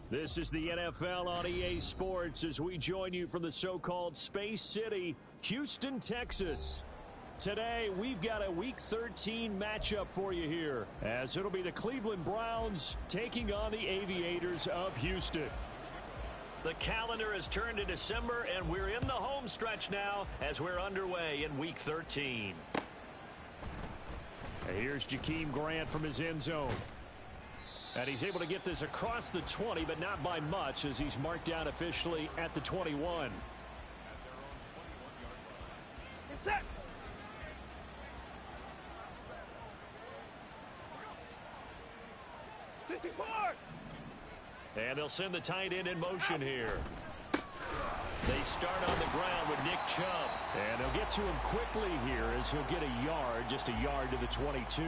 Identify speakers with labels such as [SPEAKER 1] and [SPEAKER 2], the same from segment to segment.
[SPEAKER 1] This is the NFL on EA Sports as we join you from the so-called Space City, Houston, Texas. Today, we've got a Week 13 matchup for you here, as it'll be the Cleveland Browns taking on the Aviators of Houston. The calendar has turned to December, and we're in the home stretch now as we're underway in Week 13. Here's Jakeem Grant from his end zone. And he's able to get this across the 20, but not by much, as he's marked down officially at the 21.
[SPEAKER 2] Yes, sir.
[SPEAKER 1] And they'll send the tight end in motion here. They start on the ground with Nick Chubb. And they'll get to him quickly here as he'll get a yard, just a yard to the 22.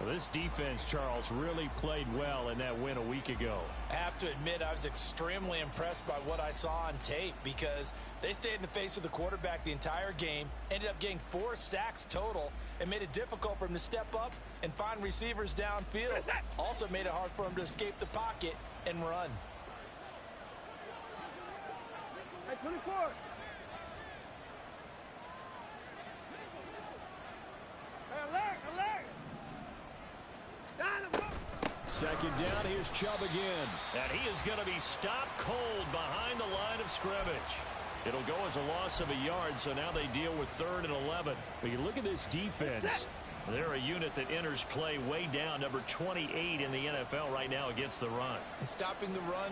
[SPEAKER 1] Well, this defense, Charles, really played well in that win a week ago.
[SPEAKER 3] I have to admit, I was extremely impressed by what I saw on tape because they stayed in the face of the quarterback the entire game, ended up getting 4 sacks total, and made it difficult for him to step up and find receivers downfield. Also made it hard for him to escape the pocket and run.
[SPEAKER 2] Hey, 24. Hey, alert, alert.
[SPEAKER 1] Second down, here's Chubb again. And he is going to be stopped cold behind the line of scrimmage. It'll go as a loss of a yard, so now they deal with 3rd and 11. But you look at this defense. They're a unit that enters play way down, number 28 in the NFL right now against the run.
[SPEAKER 3] And stopping the run,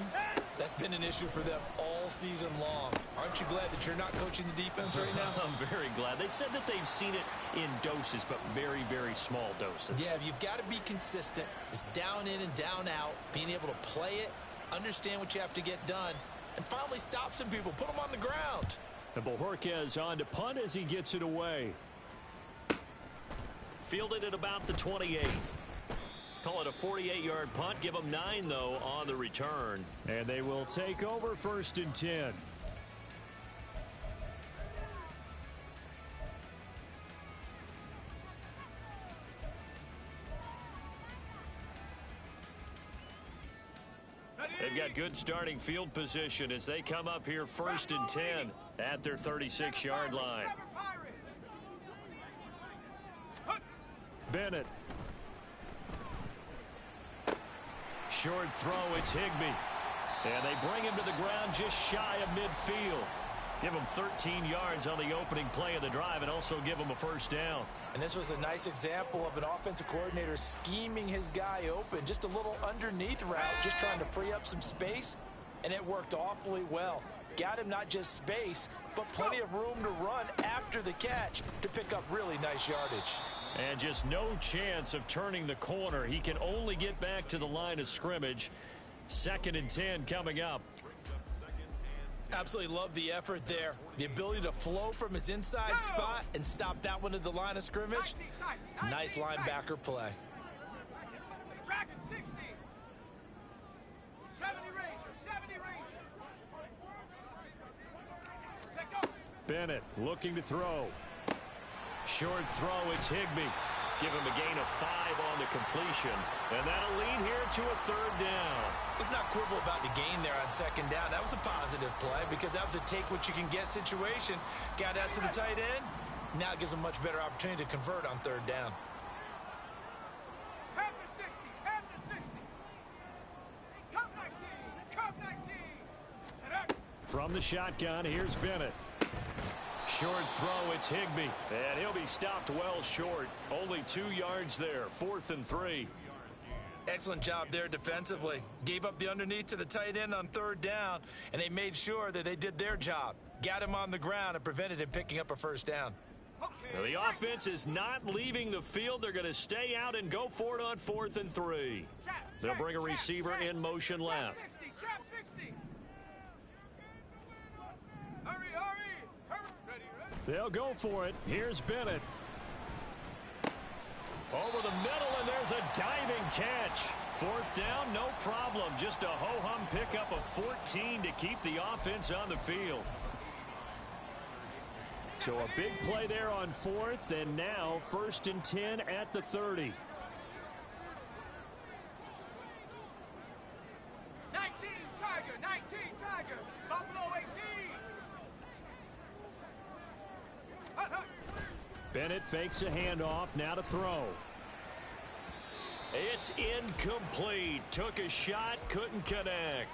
[SPEAKER 3] that's been an issue for them all season long. Aren't you glad that you're not coaching the defense right now?
[SPEAKER 1] I'm very glad. They said that they've seen it in doses, but very, very small doses.
[SPEAKER 3] Yeah, you've got to be consistent. It's down in and down out, being able to play it, understand what you have to get done, and finally stop some people, put them on the ground.
[SPEAKER 1] And Bojorquez on to punt as he gets it away. Fielded at about the 28. Call it a 48-yard punt. Give them 9, though, on the return. And they will take over 1st and 10. They've got good starting field position as they come up here 1st and 10 at their 36-yard line. Bennett. Short throw, it's Higbee. And they bring him to the ground just shy of midfield. Give him 13 yards on the opening play of the drive and also give him a 1st down.
[SPEAKER 3] And this was a nice example of an offensive coordinator scheming his guy open. Just a little underneath route, just trying to free up some space. And it worked awfully well. Got him not just space, but plenty of room to run after the catch to pick up really nice yardage.
[SPEAKER 1] And just no chance of turning the corner. He can only get back to the line of scrimmage. 2nd and 10 coming up.
[SPEAKER 3] Absolutely love the effort there. The ability to flow from his inside spot and stop that one at the line of scrimmage. Nice linebacker play.
[SPEAKER 2] Dragon 60. 70 Ranger, 70 Ranger.
[SPEAKER 1] Bennett looking to throw. Short throw, it's Higbee. Give him a gain of 5 on the completion. And that'll lead here to a 3rd down.
[SPEAKER 3] Let's not quibble about the gain there on 2nd down. That was a positive play because that was a take-what-you-can-get situation. Got out to the tight end. Now it gives them much better opportunity to convert on 3rd down.
[SPEAKER 2] Have the 60, have the 60. Come 19, come 19.
[SPEAKER 1] From the shotgun, here's Bennett. Short throw, it's Higbee. And he'll be stopped well short. Only 2 yards there, 4th and 3.
[SPEAKER 3] Excellent job there defensively. Gave up the underneath to the tight end on 3rd down, and they made sure that they did their job. Got him on the ground and prevented him picking up a 1st down.
[SPEAKER 1] Now the offense is not leaving the field. They're going to stay out and go for it on 4th and 3. They'll bring a receiver in motion left.
[SPEAKER 2] Trap 60. Hurry, hurry. Ready, ready.
[SPEAKER 1] They'll go for it. Here's Bennett. Over the middle, and there's a diving catch. 4th down, no problem. Just a ho-hum pickup of 14 to keep the offense on the field. So a big play there on 4th, and now 1st and 10 at the 30.
[SPEAKER 2] Tiger. Buffalo 18. Hut, hut.
[SPEAKER 1] Bennett fakes a handoff, now to throw. It's incomplete. Took a shot, couldn't connect.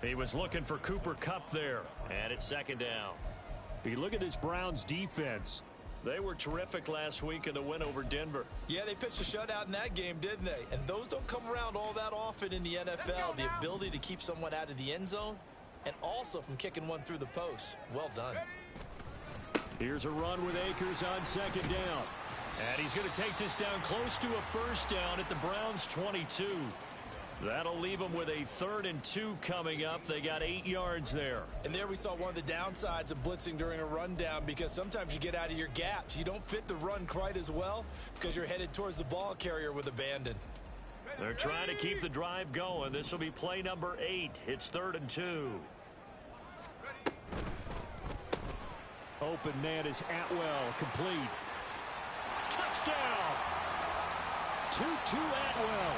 [SPEAKER 1] He was looking for Cooper Kupp there, and it's second down. You look at this Browns defense. They were terrific last week in the win over Denver.
[SPEAKER 3] Yeah, they pitched a shutout in that game, didn't they? And those don't come around all that often in the NFL. The ability to keep someone out of the end zone and also from kicking one through the post. Well done.
[SPEAKER 1] Here's a run with Akers on second down. And he's going to take this down close to a first down at the Browns 22. That'll leave them with a 3rd and 2 coming up. They got 8 yards there.
[SPEAKER 3] And there we saw one of the downsides of blitzing during a rundown, because sometimes you get out of your gaps. You don't fit the run quite as well because you're headed towards the ball carrier with abandon.
[SPEAKER 1] They're trying to keep the drive going. This will be play number 8. It's 3rd and 2. Open man is Atwell, complete. Touchdown! Tutu Atwell.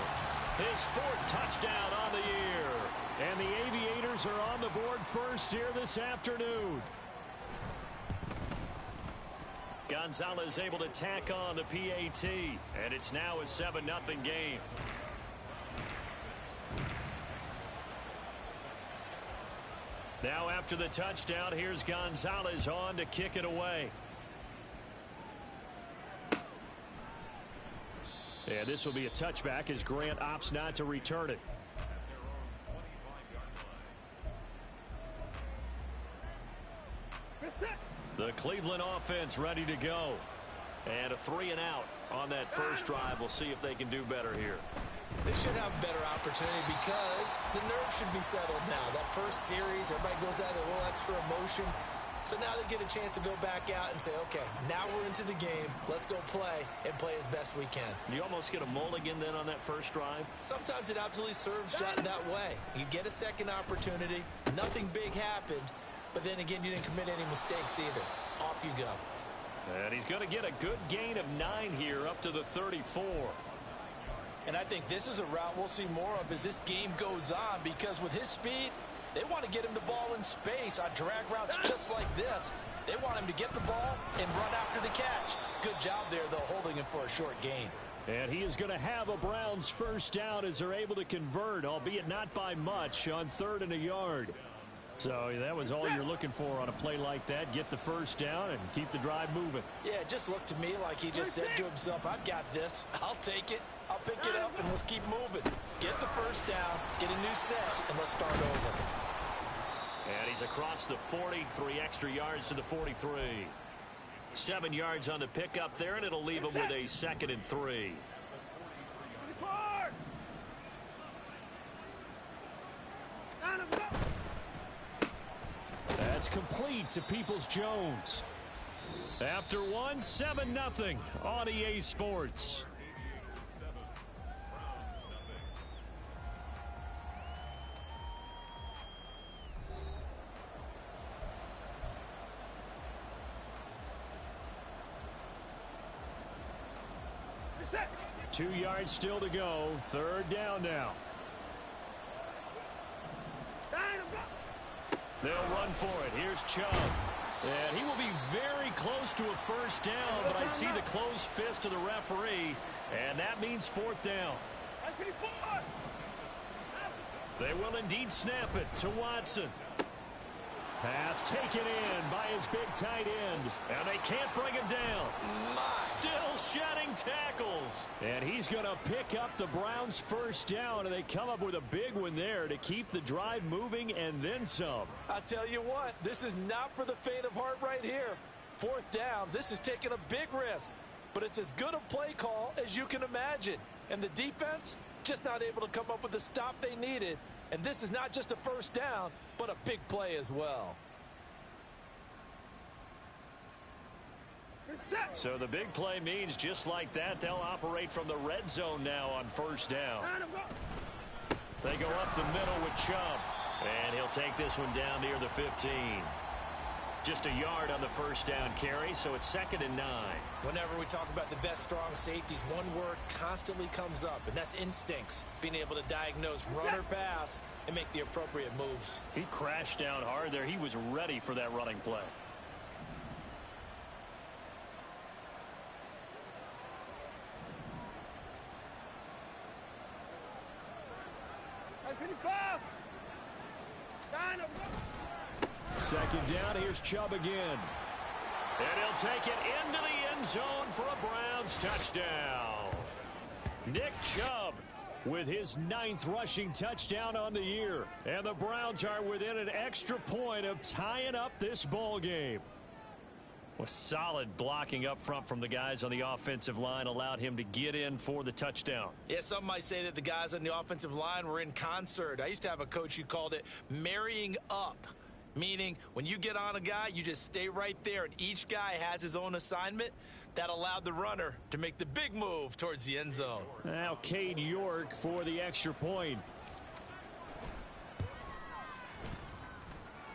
[SPEAKER 1] His 4th touchdown on the year. And the Aviators are on the board first here this afternoon. Gonzalez able to tack on the PAT. And it's now a 7-0 game. Now after the touchdown, here's Gonzalez on to kick it away. And this will be a touchback as Grant opts not to return it. The Cleveland offense ready to go. And a 3-and-out on that first drive. We'll see if they can do better here.
[SPEAKER 3] They should have a better opportunity because the nerves should be settled now. That first series, everybody goes out with a little extra emotion. So now they get a chance to go back out and say, okay, now we're into the game. Let's go play and play as best we can.
[SPEAKER 1] You almost get a mulligan then on that first drive?
[SPEAKER 3] Sometimes it absolutely serves that way. You get a second opportunity. Nothing big happened. But then again, you didn't commit any mistakes either. Off you go.
[SPEAKER 1] And he's going to get a good gain of 9 here up to the 34.
[SPEAKER 3] And I think this is a route we'll see more of as this game goes on, because with his speed, they want to get him the ball in space on drag routes just like this. They want him to get the ball and run after the catch. Good job there, though, holding him for a short gain.
[SPEAKER 1] And he is going to have a Browns first down as they're able to convert, albeit not by much, on 3rd and a yard. So that was all you're looking for on a play like that. Get the first down and keep the drive moving.
[SPEAKER 3] Yeah, it just looked to me like he just said to himself, I've got this. I'll take it. I'll pick it up, and let's keep moving. Get the first down, get a new set, and let's start over.
[SPEAKER 1] And he's across the 40, 3 extra yards to the 43. 7 yards on the pickup there, and it'll leave him with a 2nd and 3. That's complete to Peoples-Jones. After one, 7-0 on EA Sports.
[SPEAKER 2] Set.
[SPEAKER 1] 2 yards still to go. 3rd down now. They'll run for it. Here's Chubb. And he will be very close to a first down, but I see the closed fist of the referee, and that means 4th down. They will indeed snap it to Watson. Pass taken in by his big tight end, and they can't bring him down. Still shedding tackles. And he's going to pick up the Browns' first down, and they come up with a big one there to keep the drive moving and then some.
[SPEAKER 3] I'll tell you what, this is not for the faint of heart right here. 4th down, this is taking a big risk, but it's as good a play call as you can imagine. And the defense just not able to come up with the stop they needed. And this is not just a first down, but a big play as well.
[SPEAKER 1] So the big play means just like that, they'll operate from the red zone now on first down. They go up the middle with Chubb. And he'll take this one down near the 15. Just a yard on the first down carry, so it's 2nd and 9.
[SPEAKER 3] Whenever we talk about the best strong safeties, one word constantly comes up, and that's instincts. Being able to diagnose run or pass and make the appropriate moves.
[SPEAKER 1] He crashed down hard there. He was ready for that running play. Second down, here's Chubb again. And he'll take it into the end zone for a Browns touchdown. Nick Chubb with his 9th rushing touchdown on the year. And the Browns are within an extra point of tying up this ball game. Well, solid blocking up front from the guys on the offensive line allowed him to get in for the touchdown.
[SPEAKER 3] Yeah, some might say that the guys on the offensive line were in concert. I used to have a coach who called it marrying up. Meaning, when you get on a guy, you just stay right there, and each guy has his own assignment. That allowed the runner to make the big move towards the end zone.
[SPEAKER 1] Now Cade York for the extra point.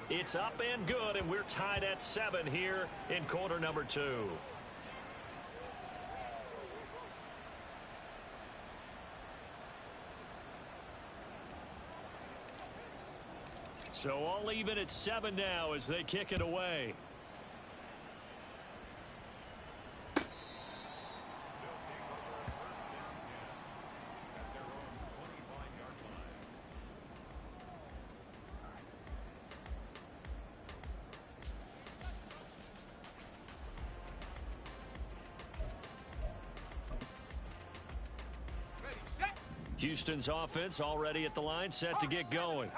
[SPEAKER 1] It's up and good, and we're tied at 7 here in quarter number 2. So all even at 7 now as they kick it away. Houston's offense already at the line, set to get going.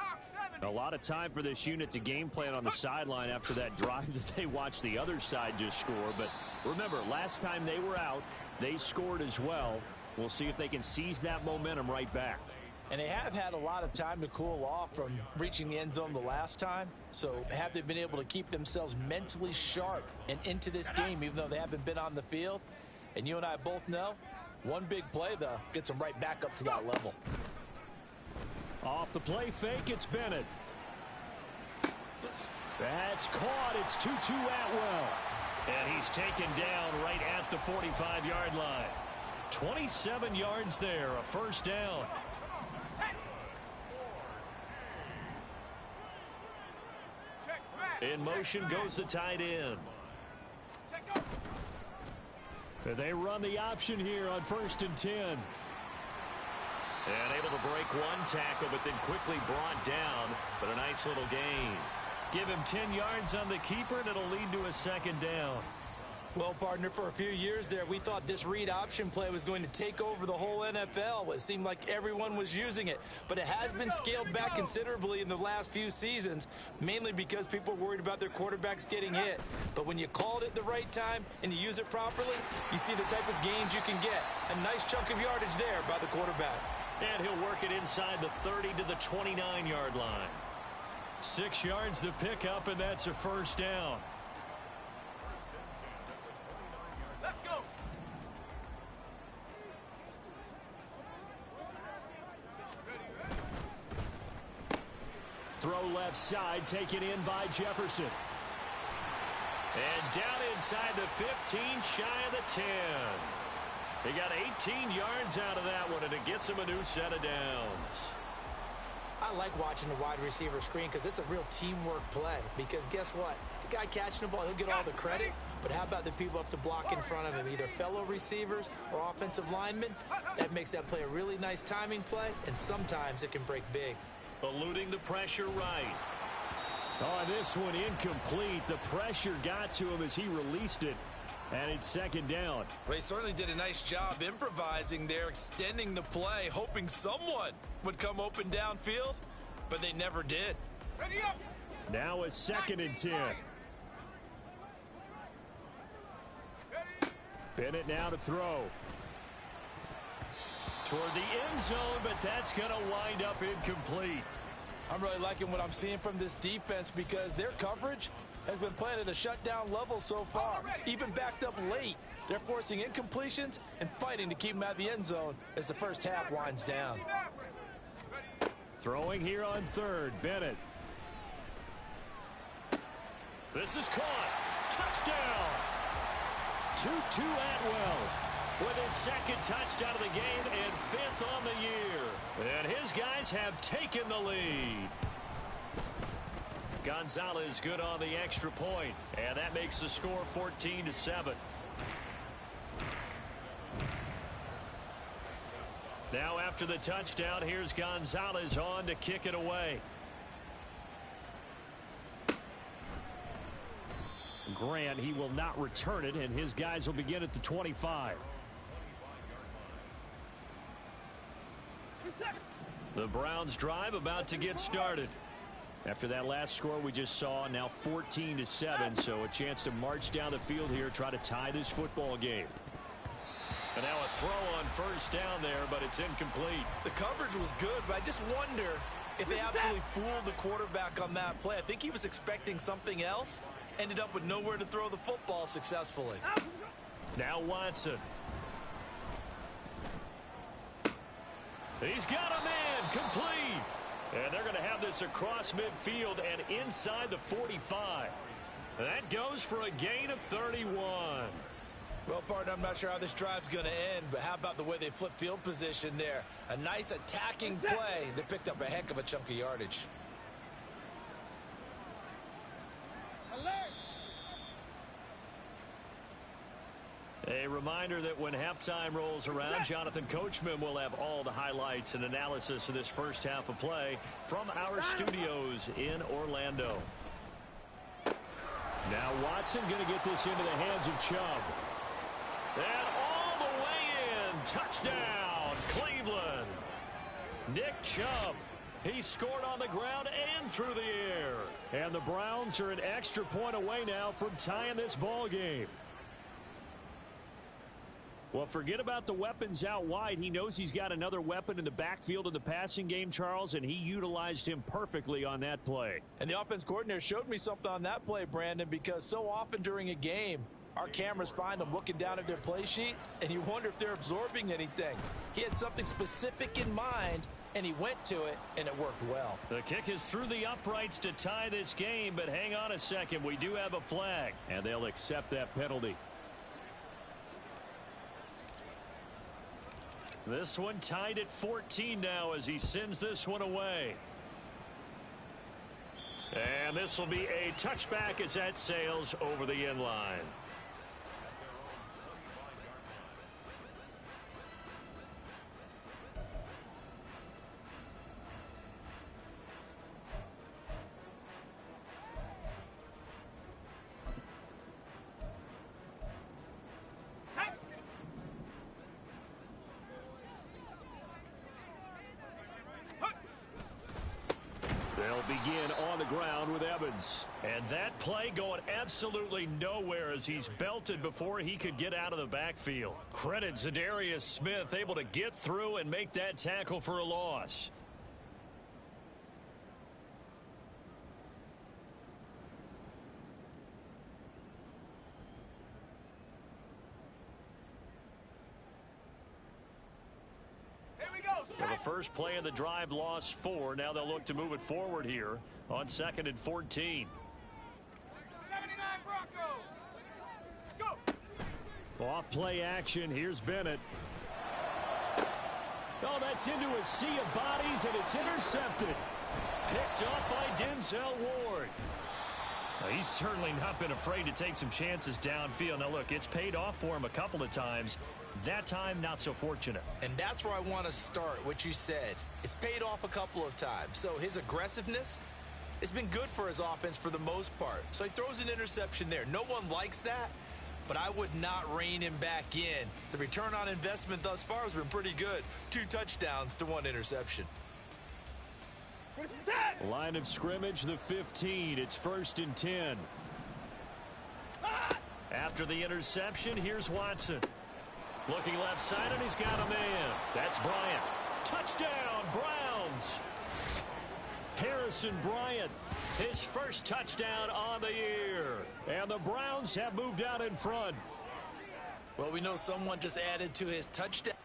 [SPEAKER 1] A lot of time for this unit to game plan on the sideline after that drive that they watched the other side just score. But remember, last time they were out, they scored as well. We'll see if they can seize that momentum right back.
[SPEAKER 3] And they have had a lot of time to cool off from reaching the end zone the last time. So have they been able to keep themselves mentally sharp and into this game, even though they haven't been on the field? And you and I both know, one big play, though, gets them right back up to that level.
[SPEAKER 1] Off the play fake, it's Bennett. That's caught. It's Tutu Atwell. And he's taken down right at the 45-yard line. 27 yards there, a first down. In motion goes the tight end. They run the option here on 1st and 10. And able to break one tackle, but then quickly brought down. But a nice little gain. Give him 10 yards on the keeper, and it'll lead to a second down.
[SPEAKER 3] Well, partner, for a few years there, we thought this read option play was going to take over the whole NFL. It seemed like everyone was using it. But it has been scaled back considerably in the last few seasons, mainly because people are worried about their quarterbacks getting hit. But when you call it at the right time and you use it properly, you see the type of gains you can get. A nice chunk of yardage there by the quarterback.
[SPEAKER 1] And he'll work it inside the 30 to the 29-yard line. 6 yards the pickup, and that's a first down.
[SPEAKER 2] Let's go.
[SPEAKER 1] Throw left side, taken in by Jefferson. And down inside the 15, shy of the 10. They got 18 yards out of that one, and it gets them a new set of downs.
[SPEAKER 3] I like watching the wide receiver screen because it's a real teamwork play. Because guess what? The guy catching the ball, he'll get all the credit. But how about the people up to block in front of him, either fellow receivers or offensive linemen? That makes that play a really nice timing play, and sometimes it can break big.
[SPEAKER 1] Eluding the pressure right. Oh, this one incomplete. The pressure got to him as he released it. And it's second down.
[SPEAKER 3] Well, he certainly did a nice job improvising there, extending the play, hoping someone would come open downfield, but they never did.
[SPEAKER 2] Ready up.
[SPEAKER 1] Now a 2nd and 10. Bennett now to throw. Toward the end zone, but that's going to wind up incomplete.
[SPEAKER 3] I'm really liking what I'm seeing from this defense because their coverage has been playing at a shutdown level so far, even backed up late. They're forcing incompletions and fighting to keep them out of the end zone as the first half winds down.
[SPEAKER 1] Throwing here on 3rd, Bennett. This is caught. Touchdown. Tutu Atwell with his second touchdown of the game and 5th on the year. And his guys have taken the lead. Gonzalez good on the extra point, and that makes the score 14-7. Now after the touchdown, here's Gonzalez on to kick it away. Grant, he will not return it, and his guys will begin at the 25. The Browns drive about to get started. After that last score we just saw, now 14-7, so a chance to march down the field here, try to tie this football game. And now a throw on first down there, but it's incomplete.
[SPEAKER 3] The coverage was good, but I just wonder if they absolutely fooled the quarterback on that play. I think he was expecting something else. Ended up with nowhere to throw the football successfully.
[SPEAKER 1] Now Watson. He's got a man complete. And they're going to have this across midfield and inside the 45. That goes for a gain of 31.
[SPEAKER 3] Well, partner, I'm not sure how this drive's going to end, but how about the way they flip field position there? A nice attacking play that picked up a heck of a chunk of yardage.
[SPEAKER 1] A reminder that when halftime rolls around, Jonathan Coachman will have all the highlights and analysis of this first half of play from our studios in Orlando. Now Watson going to get this into the hands of Chubb. And all the way in. Touchdown, Cleveland. Nick Chubb. He scored on the ground and through the air. And the Browns are an extra point away now from tying this ball game. Well, forget about the weapons out wide. He knows he's got another weapon in the backfield in the passing game, Charles, and he utilized him perfectly on that play.
[SPEAKER 3] And the offense coordinator showed me something on that play, Brandon, because so often during a game, our cameras find them looking down at their play sheets, and you wonder if they're absorbing anything. He had something specific in mind, and he went to it, and it worked well.
[SPEAKER 1] The kick is through the uprights to tie this game, but hang on a second. We do have a flag, and they'll accept that penalty. This one tied at 14 now as he sends this one away. And this will be a touchback as that sails over the end line. Begin on the ground with Evans. And that play going absolutely nowhere as he's belted before he could get out of the backfield. Credit Zadarius Smith, able to get through and make that tackle for a loss. So the first play of the drive lost 4. Now they'll look to move it forward here on 2nd and 14.
[SPEAKER 2] 79 Broncos. Go.
[SPEAKER 1] Off play action. Here's Bennett. Oh, that's into a sea of bodies, and it's intercepted. Picked up by Denzel Ward. Now, he's certainly not been afraid to take some chances downfield. Now, look, it's paid off for him a couple of times. That time, not so fortunate.
[SPEAKER 3] And that's where I want to start, what you said. It's paid off a couple of times. So his aggressiveness has been good for his offense for the most part. So he throws an interception there. No one likes that, but I would not rein him back in. The return on investment thus far has been pretty good. 2 touchdowns to 1 interception.
[SPEAKER 1] Line of scrimmage, the 15. It's 1st and 10. After the interception, here's Watson. Looking left side, and he's got a man. That's Bryant. Touchdown, Browns. Harrison Bryant, his first touchdown on the year. And the Browns have moved out in front.
[SPEAKER 3] Well, we know someone just added to his touchdown.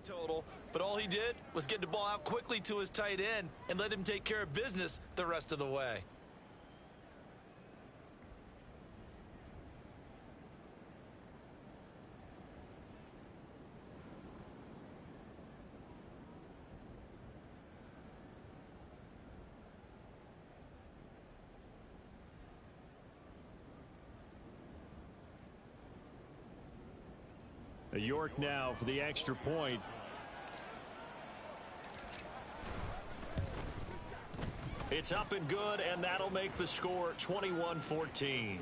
[SPEAKER 3] total, but all he did was get the ball out quickly to his tight end and let him take care of business the rest of the way.
[SPEAKER 1] York now for the extra point. It's up and good, and that'll make the score 21-14.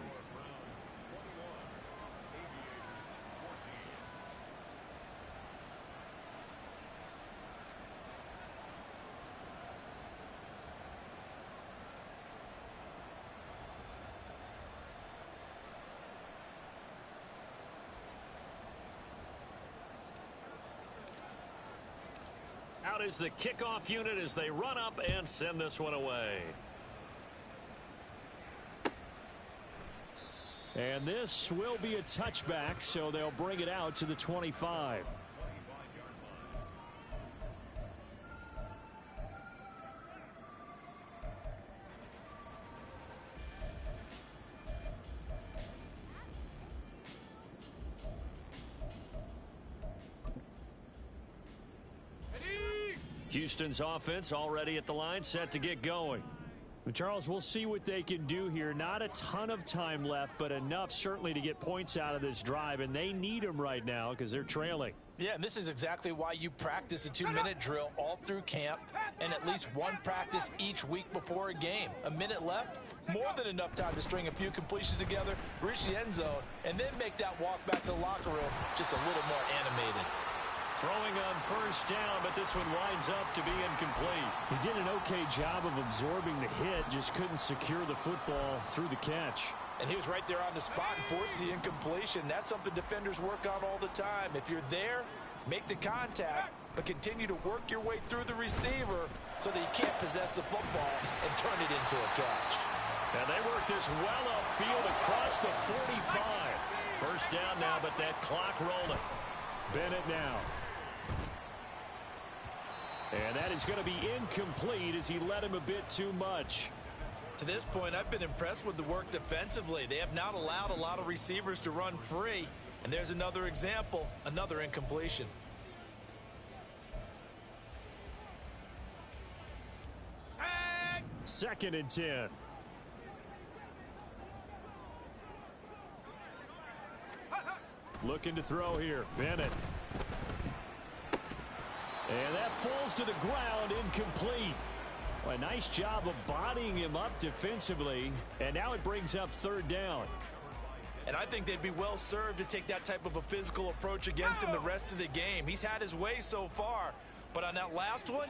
[SPEAKER 1] Out is the kickoff unit as they run up and send this one away. And this will be a touchback, so they'll bring it out to the 25. Houston's offense already at the line, set to get going. Charles, we'll see what they can do here. Not a ton of time left, but enough certainly to get points out of this drive, and they need them right now because they're trailing.
[SPEAKER 3] Yeah, and this is exactly why you practice a 2-minute drill all through camp and at least one practice each week before a game. A minute left, more than enough time to string a few completions together, reach the end zone, and then make that walk back to the locker room just a little more animated.
[SPEAKER 1] Throwing on first down, but this one winds up to be incomplete. He did an okay job of absorbing the hit, just couldn't secure the football through the catch.
[SPEAKER 3] And he was right there on the spot and forced the incompletion. That's something defenders work on all the time. If you're there, make the contact, but continue to work your way through the receiver so that you can't possess the football and turn it into a catch.
[SPEAKER 1] And they work this well upfield across the 45. First down now, but that clock rolling. Bennett now. And that is going to be incomplete as he led him a bit too much.
[SPEAKER 3] To this point, I've been impressed with the work defensively. They have not allowed a lot of receivers to run free. And there's another example, another incompletion.
[SPEAKER 1] Second and 10. Looking to throw here. Bennett. And that falls to the ground, incomplete. Well, a nice job of bodying him up defensively. And now it brings up third down.
[SPEAKER 3] And I think they'd be well served to take that type of a physical approach against him the rest of the game. He's had his way so far. But on that last one,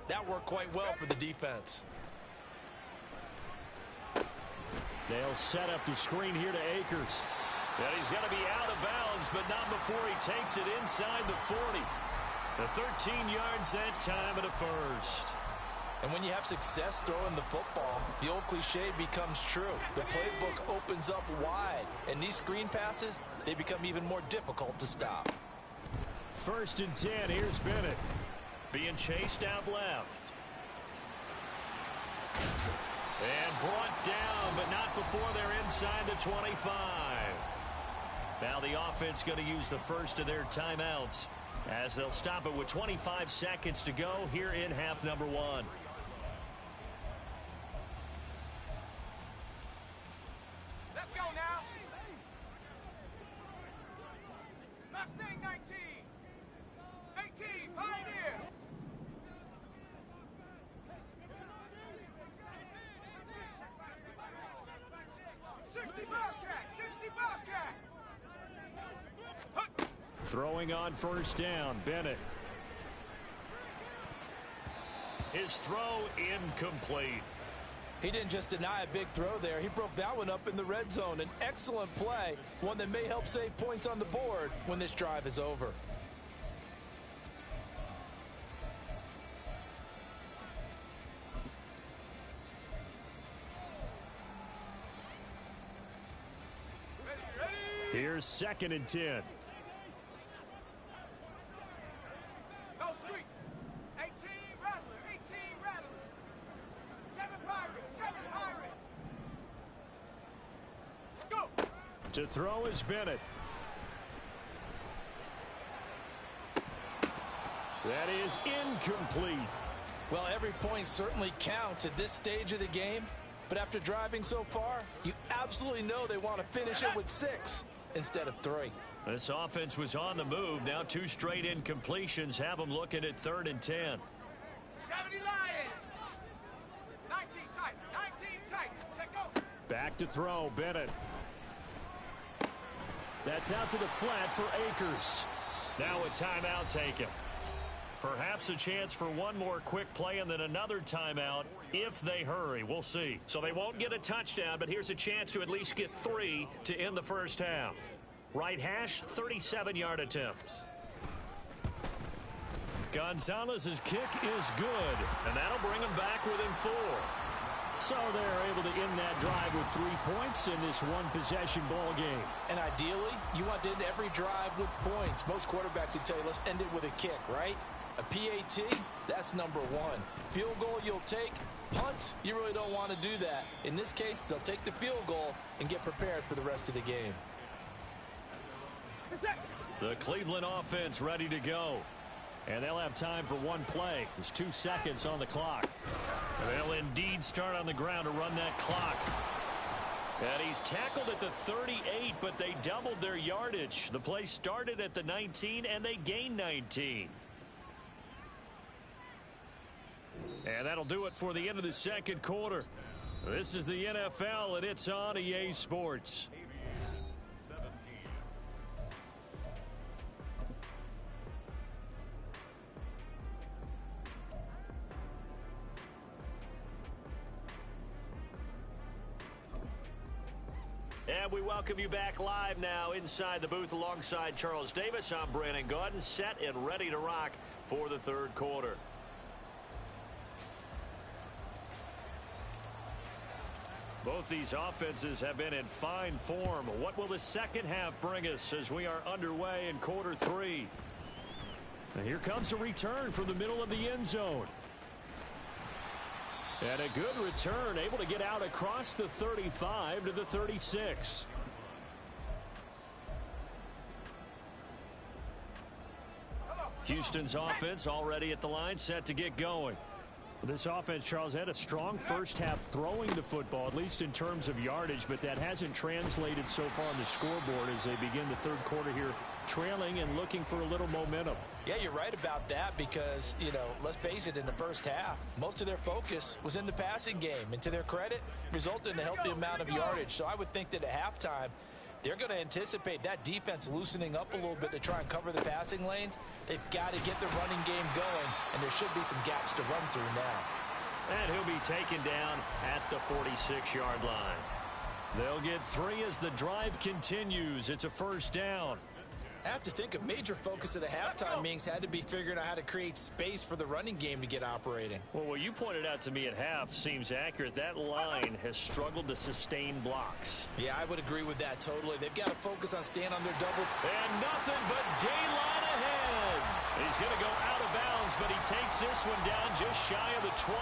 [SPEAKER 3] that worked quite well for the defense.
[SPEAKER 1] They'll set up the screen here to Akers. And he's going to be out of bounds, but not before he takes it inside the 40. The 13 yards that time at a first.
[SPEAKER 3] And when you have success throwing the football, the old cliche becomes true. The playbook opens up wide, and these screen passes, they become even more difficult to stop.
[SPEAKER 1] First and 10, here's Bennett. Being chased out left. And brought down, but not before they're inside the 25. Now the offense going to use the first of their timeouts as they'll stop it with 25 seconds to go here in half number one.
[SPEAKER 2] Let's go now. Mustang 19. 18, Pioneer. 60 Bobcat, 60 Bobcat.
[SPEAKER 1] Throwing on first down, Bennett. His throw incomplete.
[SPEAKER 3] He didn't just deny a big throw there. He broke that one up in the red zone. An excellent play, one that may help save points on the board when this drive is over.
[SPEAKER 1] Here's second and 10. To throw is Bennett. That is incomplete.
[SPEAKER 3] Well, every point certainly counts at this stage of the game. But after driving so far, you absolutely know they want to finish it with 6 instead of 3.
[SPEAKER 1] This offense was on the move. Now 2 straight incompletions have them looking at 3rd and 10.
[SPEAKER 2] 70 Lions. 19 tight. 19 tight. Take over.
[SPEAKER 1] Back to throw, Bennett. That's out to the flat for Akers. Now a timeout taken. Perhaps a chance for one more quick play and then another timeout if they hurry. We'll see. So they won't get a touchdown, but here's a chance to at least get 3 to end the first half. Right hash, 37-yard attempt. Gonzalez's kick is good, and that'll bring them back within 4. So they're able to end that drive with 3 points in this one-possession ball game.
[SPEAKER 3] And ideally, you want to end every drive with points. Most quarterbacks would tell you, let's end it with a kick, right? A PAT, that's number 1. Field goal you'll take. Punts, you really don't want to do that. In this case, they'll take the field goal and get prepared for the rest of the game.
[SPEAKER 1] The Cleveland offense ready to go. And they'll have time for one play. There's 2 seconds on the clock. And they'll indeed start on the ground to run that clock. And he's tackled at the 38, but they doubled their yardage. The play started at the 19, and they gained 19. And that'll do it for the end of the second quarter. This is the NFL, and it's on EA Sports. And we welcome you back live now inside the booth alongside Charles Davis. I'm Brandon Gaudin, set and ready to rock for the third quarter. Both these offenses have been in fine form. What will the second half bring us as we are underway in quarter 3? And here comes a return from the middle of the end zone. And a good return, able to get out across the 35 to the 36. Houston's offense already at the line, set to get going. This offense, Charles, had a strong first half throwing the football, at least in terms of yardage, but that hasn't translated so far on the scoreboard as they begin the third quarter here, trailing and looking for a little momentum.
[SPEAKER 3] Yeah, you're right about that because, let's face it, in the first half, most of their focus was in the passing game. And to their credit, resulted in a healthy amount of yardage. So I would think that at halftime, they're going to anticipate that defense loosening up a little bit to try and cover the passing lanes. They've got to get the running game going, and there should be some gaps to run through now.
[SPEAKER 1] And he'll be taken down at the 46-yard line. They'll get 3 as the drive continues. It's a first down.
[SPEAKER 3] I have to think a major focus of the halftime meetings had to be figuring out how to create space for the running game to get operating.
[SPEAKER 1] Well, what you pointed out to me at half seems accurate. That line has struggled to sustain blocks.
[SPEAKER 3] Yeah, I would agree with that totally. They've got to focus on staying on their double.
[SPEAKER 1] And nothing but daylight ahead. He's going to go out of bounds, but he takes this one down just shy of the 20.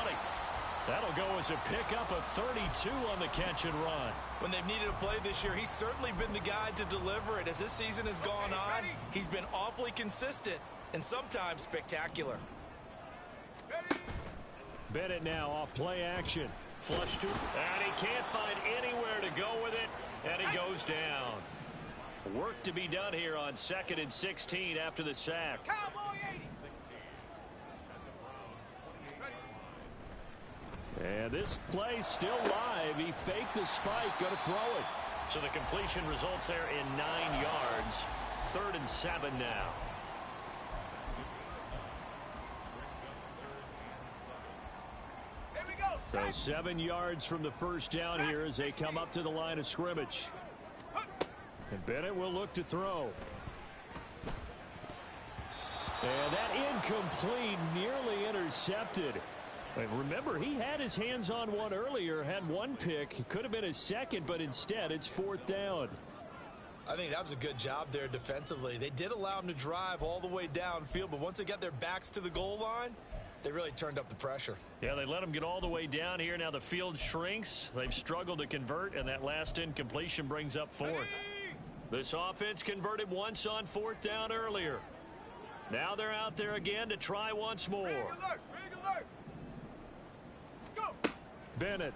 [SPEAKER 1] That'll go as a pickup of 32 on the catch and run.
[SPEAKER 3] When they've needed a play this year, he's certainly been the guy to deliver it. As this season has gone on, he's been awfully consistent and sometimes spectacular.
[SPEAKER 1] Bennett now off play action. Flush to, and he can't find anywhere to go with it, and he goes down. Work to be done here on 2nd and 16 after the sack. And this play's still live. He faked the spike, going to throw it. So the completion results there in 9 yards. 3rd and 7 now. So 7 yards from the first down here as they come up to the line of scrimmage. And Bennett will look to throw. And that incomplete, nearly intercepted. And remember, he had his hands on one earlier, had one pick. It could have been his second, but instead it's 4th down.
[SPEAKER 3] I think that was a good job there defensively. They did allow him to drive all the way downfield, but once they got their backs to the goal line, they really turned up the pressure.
[SPEAKER 1] Yeah, they let him get all the way down here. Now the field shrinks. They've struggled to convert, and that last incompletion brings up 4th. This offense converted once on 4th down earlier. Now they're out there again to try once more.
[SPEAKER 2] Rig alert! Rig alert! Go!
[SPEAKER 1] Bennett.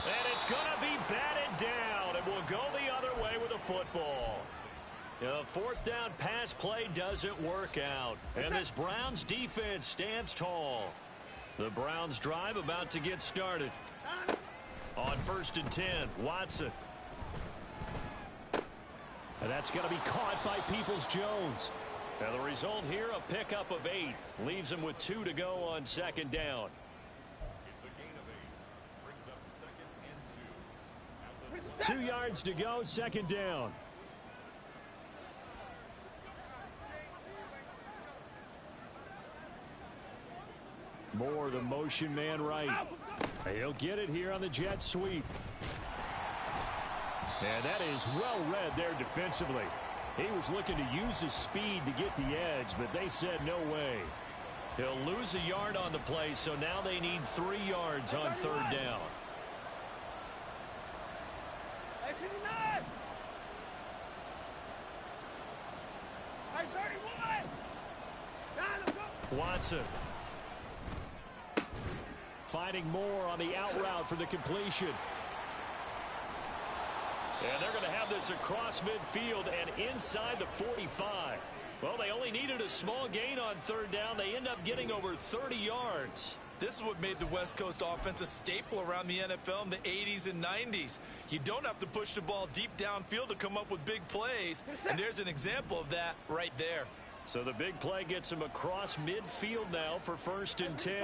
[SPEAKER 1] And it's going to be batted down, and we'll go the other way with the football. The 4th down pass play doesn't work out, and this Browns defense stands tall. The Browns drive about to get started. On 1st and 10, Watson. And that's going to be caught by Peoples-Jones. And the result here, a pickup of 8. Leaves him with 2 to go on 2nd down.
[SPEAKER 4] It's a gain of 8. Brings up 2nd and 2.
[SPEAKER 1] 2 yards to go, 2nd down. Moore, the motion man right. He'll get it here on the jet sweep. And that is well read there defensively. He was looking to use his speed to get the edge, but they said no way. He'll lose a yard on the play, so now they need 3 yards on 3rd down. Watson. Finding Moore on the out route for the completion. And they're going to have this across midfield and inside the 45. Well, they only needed a small gain on 3rd down. They end up getting over 30 yards.
[SPEAKER 3] This is what made the West Coast offense a staple around the NFL in the 80s and 90s. You don't have to push the ball deep downfield to come up with big plays, and there's an example of that right there.
[SPEAKER 1] So the big play gets him across midfield now for 1st and 10.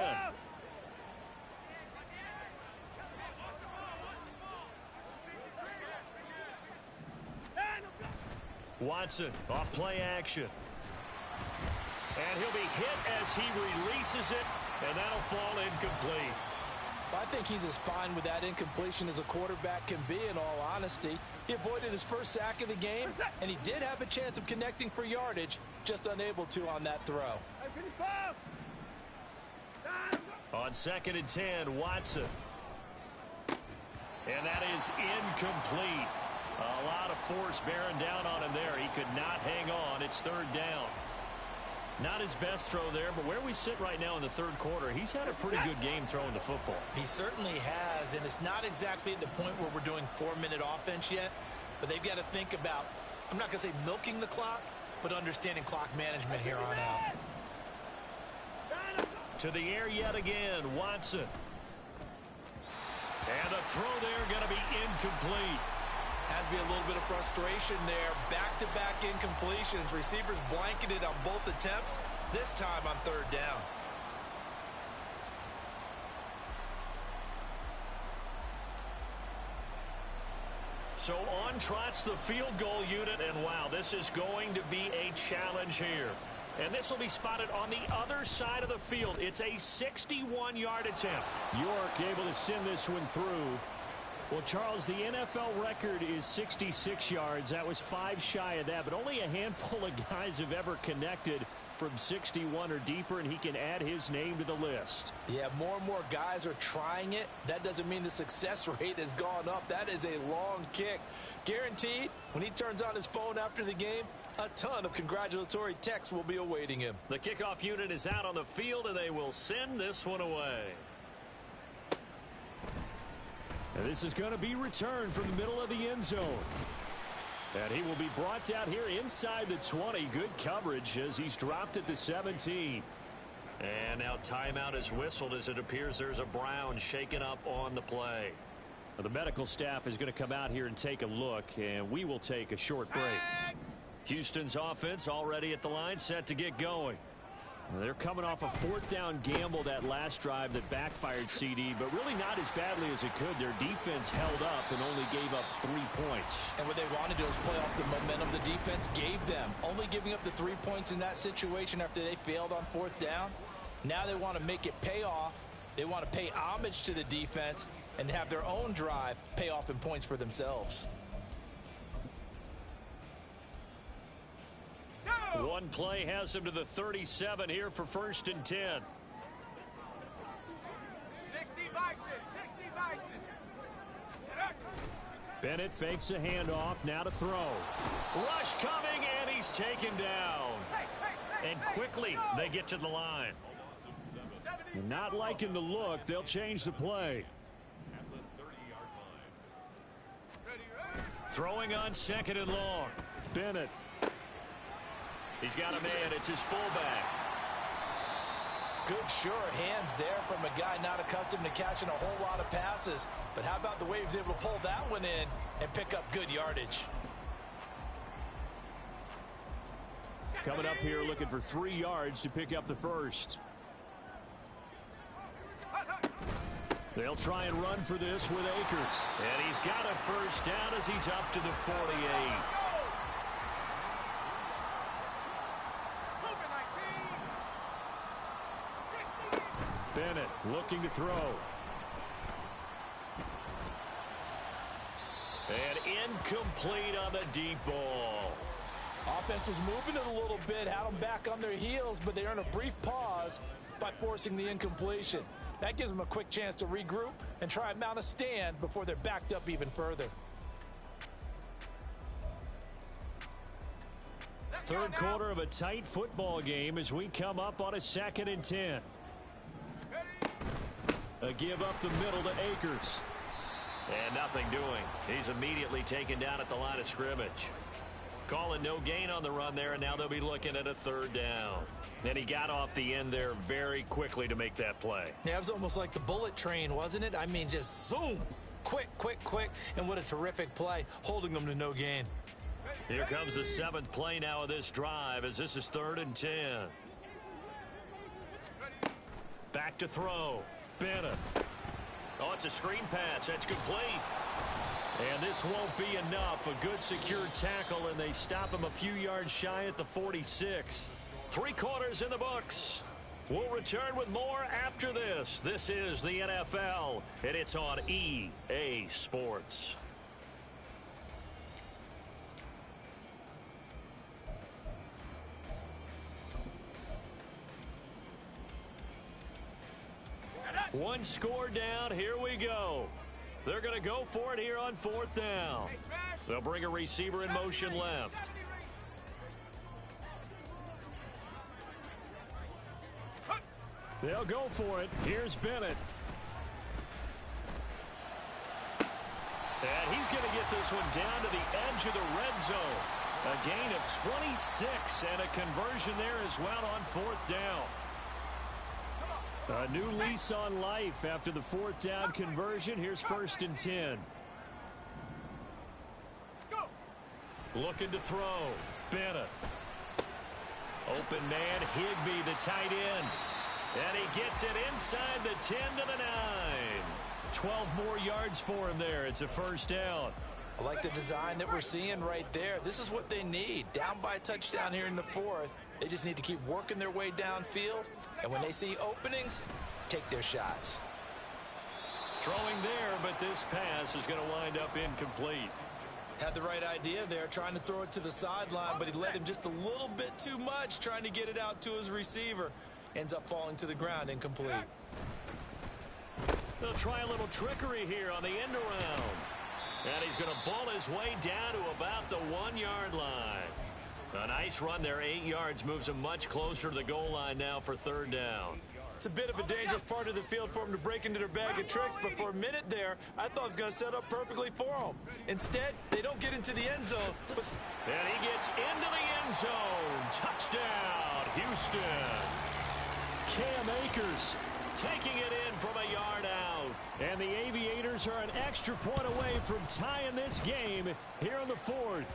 [SPEAKER 1] Watson off play action. And he'll be hit as he releases it, and that'll fall incomplete.
[SPEAKER 3] I think he's as fine with that incompletion as a quarterback can be, in all honesty. He avoided his first sack of the game, and he did have a chance of connecting for yardage, just unable to on that throw.
[SPEAKER 1] On 2nd and 10, Watson. And that is incomplete. A lot of force bearing down on him there. He could not hang on. It's 3rd down. Not his best throw there, but where we sit right now in the 3rd quarter, he's had a pretty good game throwing the football.
[SPEAKER 3] He certainly has, and it's not exactly at the point where we're doing 4-minute offense yet, but they've got to think about, I'm not going to say milking the clock, but understanding clock management here on out.
[SPEAKER 1] To the air yet again, Watson. And the throw there going to be incomplete.
[SPEAKER 3] Has to be a little bit of frustration there. Back-to-back incompletions. Receivers blanketed on both attempts, this time on 3rd down.
[SPEAKER 1] So on trots the field goal unit, and wow, this is going to be a challenge here. And this will be spotted on the other side of the field. It's a 61-yard attempt. York able to send this one through. Well, Charles, the NFL record is 66 yards. That was 5 shy of that, but only a handful of guys have ever connected from 61 or deeper, and he can add his name to the list.
[SPEAKER 3] Yeah, more and more guys are trying it. That doesn't mean the success rate has gone up. That is a long kick. Guaranteed, when he turns on his phone after the game, a ton of congratulatory texts will be awaiting him.
[SPEAKER 1] The kickoff unit is out on the field, and they will send this one away. And this is going to be returned from the middle of the end zone. And he will be brought down here inside the 20. Good coverage as he's dropped at the 17. And now timeout is whistled as it appears there's a Brown shaken up on the play. Well, the medical staff is going to come out here and take a look, and we will take a short break. Houston's offense already at the line, set to get going. They're coming off a 4th down gamble that last drive that backfired, CD, but really not as badly as it could. Their defense held up and only gave up 3 points.
[SPEAKER 3] And what they want to do is play off the momentum the defense gave them. Only giving up the 3 points in that situation after they failed on 4th down. Now they want to make it pay off. They want to pay homage to the defense and have their own drive pay off in points for themselves.
[SPEAKER 1] One play has him to the 37 here for 1st and 10.
[SPEAKER 2] 60 Bison, 60 Bison. Get up.
[SPEAKER 1] Bennett fakes a handoff, now to throw. Rush coming, and he's taken down. And quickly, they get to the line. Not liking the look, they'll change the play.
[SPEAKER 4] At the 30-yard line.
[SPEAKER 1] Throwing on second and long. Bennett. He's got a man, it's his fullback.
[SPEAKER 3] Good, sure hands there from a guy not accustomed to catching a whole lot of passes. But how about the way he was able to pull that one in and pick up good yardage?
[SPEAKER 1] Coming up here looking for 3 yards to pick up the first. They'll try and run for this with Akers. And he's got a first down as he's up to the 48. Bennett looking to throw. And incomplete on the deep ball.
[SPEAKER 3] Offense was moving it a little bit, had them back on their heels, but they earn a brief pause by forcing the incompletion. That gives them a quick chance to regroup and try and mount a stand before they're backed up even further.
[SPEAKER 1] Third quarter of a tight football game as we come up on a 2nd and 10. A give up the middle to Akers. And nothing doing. He's immediately taken down at the line of scrimmage. Calling no gain on the run there, and now they'll be looking at a 3rd down. And he got off the end there very quickly to make that play.
[SPEAKER 3] Yeah, it was almost like the bullet train, wasn't it? I mean, just zoom. Quick, quick, quick. And what a terrific play, holding them to no gain.
[SPEAKER 1] Here comes the 7th play now of this drive as this is 3rd and 10. Back to throw. Bennett. Oh, it's a screen pass. That's complete. And this won't be enough. A good secured tackle, and they stop him a few yards shy at the 46. 3 quarters in the books. We'll return with more after this. This is the NFL, and it's on EA Sports. One score down. Here we go. They're going to go for it here on 4th down. They'll bring a receiver in motion left. They'll go for it. Here's Bennett. And he's going to get this one down to the edge of the red zone. A gain of 26 and a conversion there as well on 4th down. A new lease on life after the 4th down conversion. Here's 1st and 10. Looking to throw. Bennett. Open man, Higbee, the tight end. And he gets it inside the 10 to the 9. 12 more yards for him there. It's a 1st down.
[SPEAKER 3] I like the design that we're seeing right there. This is what they need. Down by a touchdown here in the 4th. They just need to keep working their way downfield. And when they see openings, take their shots.
[SPEAKER 1] Throwing there, but this pass is going to wind up incomplete.
[SPEAKER 3] Had the right idea there, trying to throw it to the sideline, but he led him just a little bit too much, trying to get it out to his receiver. Ends up falling to the ground, incomplete.
[SPEAKER 1] They'll try a little trickery here on the end around. And he's going to ball his way down to about the 1-yard line. A nice run there, 8 yards, moves him much closer to the goal line now for 3rd down.
[SPEAKER 3] It's a bit of a dangerous part of the field for him to break into their bag of tricks, but for a minute there, I thought it was going to set up perfectly for him. Instead, they don't get into the end zone. But
[SPEAKER 1] and he gets into the end zone. Touchdown, Houston. Cam Akers taking it in from a yard out. And the Aviators are an extra point away from tying this game here in the 4th.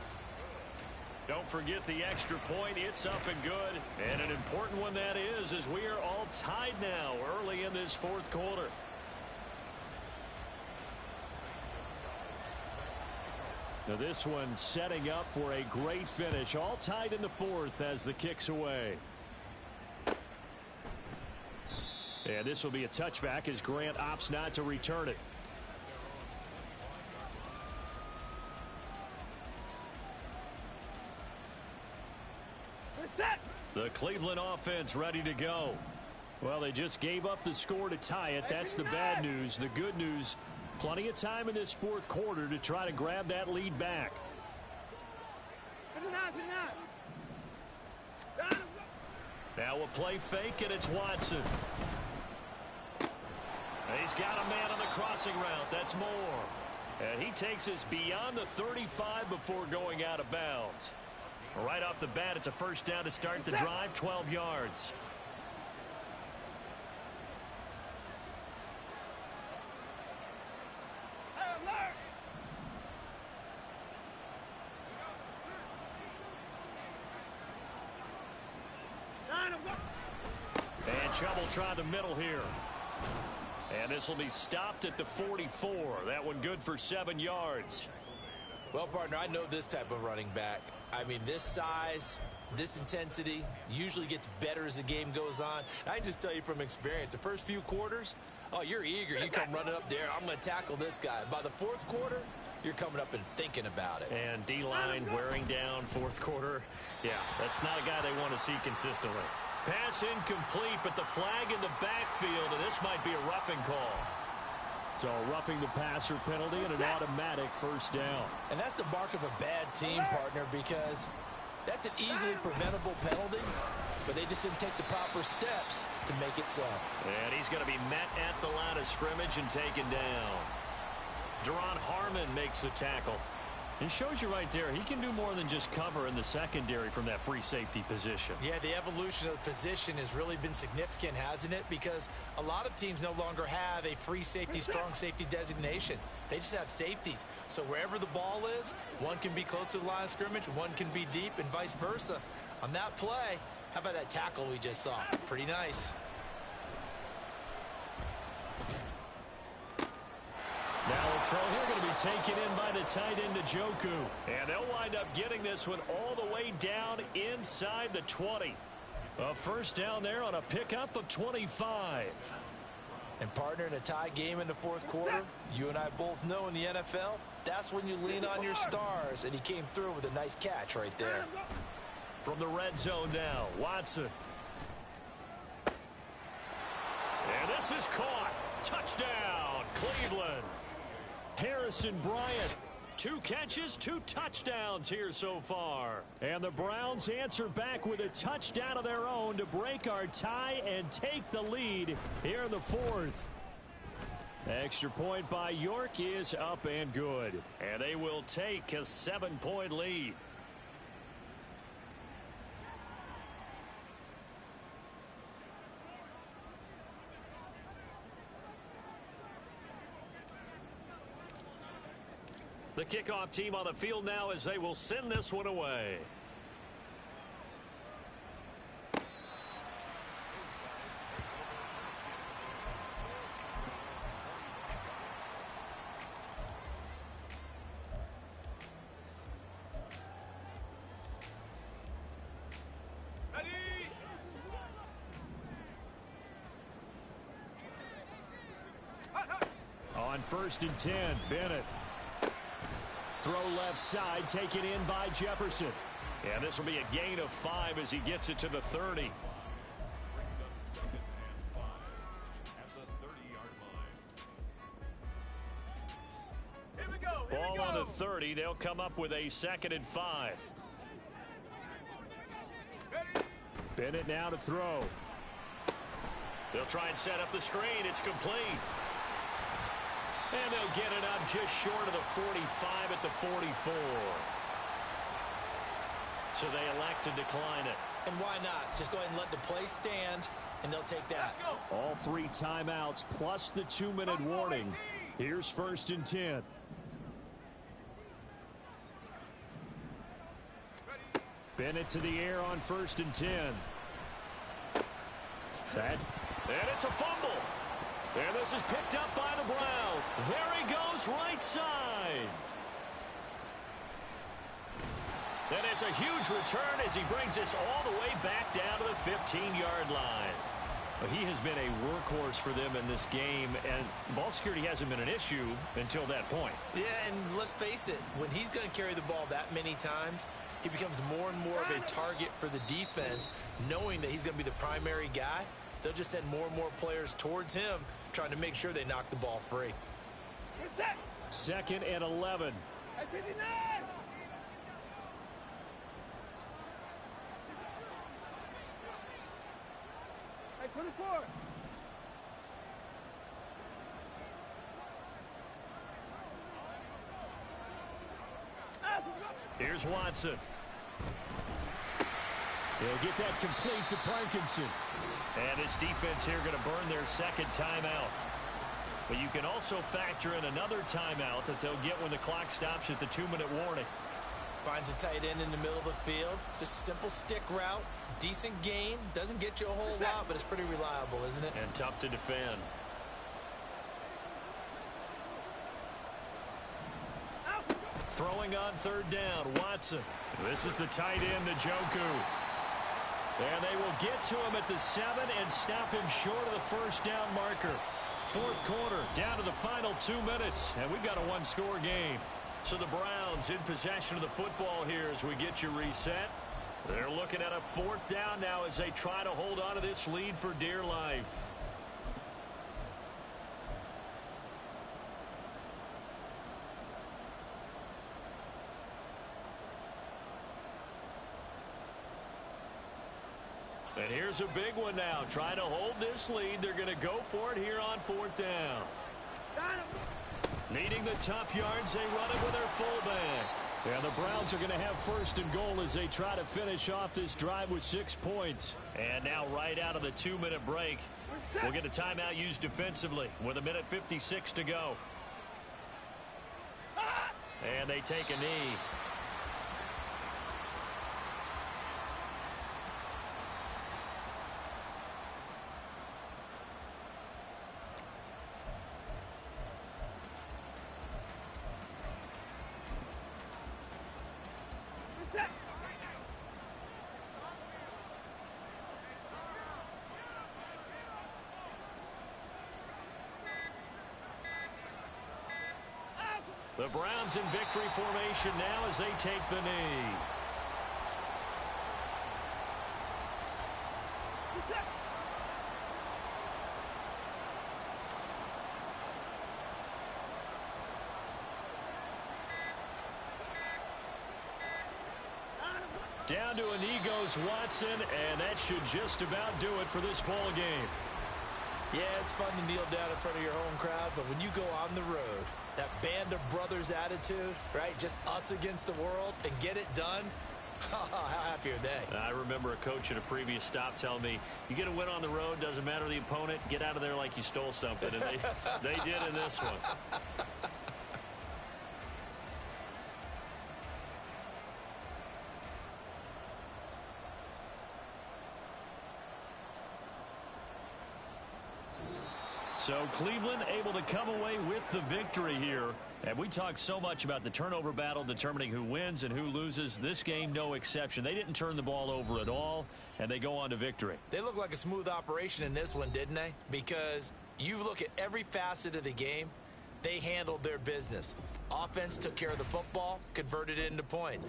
[SPEAKER 1] Don't forget the extra point. It's up and good. And an important one that is, as we are all tied now early in this 4th quarter. Now this one setting up for a great finish. All tied in the 4th as the kick's away. And this will be a touchback as Grant opts not to return it. The Cleveland offense ready to go. Well, they just gave up the score to tie it. That's the bad news. The good news, Plenty of time in this fourth quarter to try to grab that lead back. Now a play fake, and it's Watson. He's got a man on the crossing route. That's Moore. And he takes us beyond the 35 before going out of bounds. Right off the bat, it's a first down to start the drive, 12 yards. And Chubb will try the middle here. And this will be stopped at the 44. That one good for 7 yards.
[SPEAKER 3] Well, partner, I know this type of running back. I mean, this size, this intensity usually gets better as the game goes on. I can just tell you from experience, the first few quarters, oh, you're eager. You come running up there. I'm going to tackle this guy. By the fourth quarter, you're coming up and thinking about it.
[SPEAKER 1] And D-line wearing down fourth quarter. Yeah, that's not a guy they want to see consistently. Pass incomplete, but the flag in the backfield, and this might be a roughing call. So roughing the passer penalty and an automatic first down.
[SPEAKER 3] And that's the mark of a bad team, partner, because that's an easily preventable penalty, but they just didn't take the proper steps to make it so.
[SPEAKER 1] And he's going to be met at the line of scrimmage and taken down. Deron Harmon makes the tackle. It shows you right there, he can do more than just cover in the secondary from that free safety position.
[SPEAKER 3] Yeah, the evolution of the position has really been significant, hasn't it? Because a lot of teams no longer have a free safety, strong safety designation. They just have safeties. So wherever the ball is, one can be close to the line of scrimmage, one can be deep, and vice versa. On that play, how about that tackle we just saw? Pretty nice.
[SPEAKER 1] Now a throw here going to be taken in by the tight end Njoku. And they'll wind up getting this one all the way down inside the 20. A first down there on a pickup of 25.
[SPEAKER 3] And partner, in a tie game in the fourth quarter, you and I both know in the NFL, that's when you lean on your stars. And he came through with a nice catch right there.
[SPEAKER 1] From the red zone now, Watson. And this is caught. Touchdown, Cleveland. Harrison Bryant, 2 catches, 2 touchdowns here so far. And the Browns answer back with a touchdown of their own to break our tie and take the lead here in the fourth. Extra point by York is up and good. And they will take a 7-point lead. The kickoff team on the field now as they will send this one away. On 1st and 10, Bennett. Throw left side, taken in by Jefferson. And this will be a gain of 5 as he gets it to the 30. Ball on the 30. They'll come up with a 2nd and 5. Bennett now to throw. They'll try and set up the screen. It's complete. And they'll get it up just short of the 45 at the 44. So they elect to decline it.
[SPEAKER 3] And why not? Just go ahead and let the play stand, and they'll take that.
[SPEAKER 1] All 3 timeouts plus the 2-minute warning. Here's 1st and 10. Bennett to the air on 1st and 10. And it's a fumble. And this is picked up by the Browns. There he goes, right side. And it's a huge return as he brings this all the way back down to the 15-yard line. He has been a workhorse for them in this game, and ball security hasn't been an issue until that point.
[SPEAKER 3] Yeah, and let's face it, when he's going to carry the ball that many times, he becomes more and more of a target for the defense, knowing that he's going to be the primary guy. They'll just send more and more players towards him, trying to make sure they knock the ball free.
[SPEAKER 2] We're set.
[SPEAKER 1] 2nd and 11.
[SPEAKER 2] At 59. At 24.
[SPEAKER 1] Here's Watson. He'll get that complete to Parkinson. And this defense here going to burn their 2nd timeout. But you can also factor in another timeout that they'll get when the clock stops at the 2-minute warning.
[SPEAKER 3] Finds a tight end in the middle of the field. Just a simple stick route. Decent gain. Doesn't get you a whole lot, but it's pretty reliable, isn't it?
[SPEAKER 1] And tough to defend. Throwing on 3rd down, Watson. This is the tight end, Njoku. And they will get to him at the 7 and stop him short of the 1st down marker. 4th quarter, down to the final 2 minutes, and we've got a 1-score game. So the Browns in possession of the football here as we get you reset. They're looking at a 4th down now as they try to hold on to this lead for dear life. And here's a big one now. Trying to hold this lead. They're going to go for it here on 4th down. Needing the tough yards, they run it with their fullback. And the Browns are going to have 1st and goal as they try to finish off this drive with 6 points. And now right out of the 2-minute break, we'll get a timeout used defensively with 1:56 to go. And they take a knee. The Browns in victory formation now as they take the knee. Down to a knee goes Watson, and that should just about do it for this ball game.
[SPEAKER 3] Yeah, it's fun to kneel down in front of your home crowd, but when you go on the road, that band of brothers attitude, right? Just us against the world and get it done. How happy are they?
[SPEAKER 1] I remember a coach at a previous stop telling me, you get a win on the road, doesn't matter the opponent, get out of there like you stole something. And they did in this one. So Cleveland able to come away with the victory here. And we talked so much about the turnover battle determining who wins and who loses. This game, no exception. They didn't turn the ball over at all, and they go on to victory.
[SPEAKER 3] They look like a smooth operation in this one, didn't they? Because you look at every facet of the game, they handled their business. Offense took care of the football, converted it into points.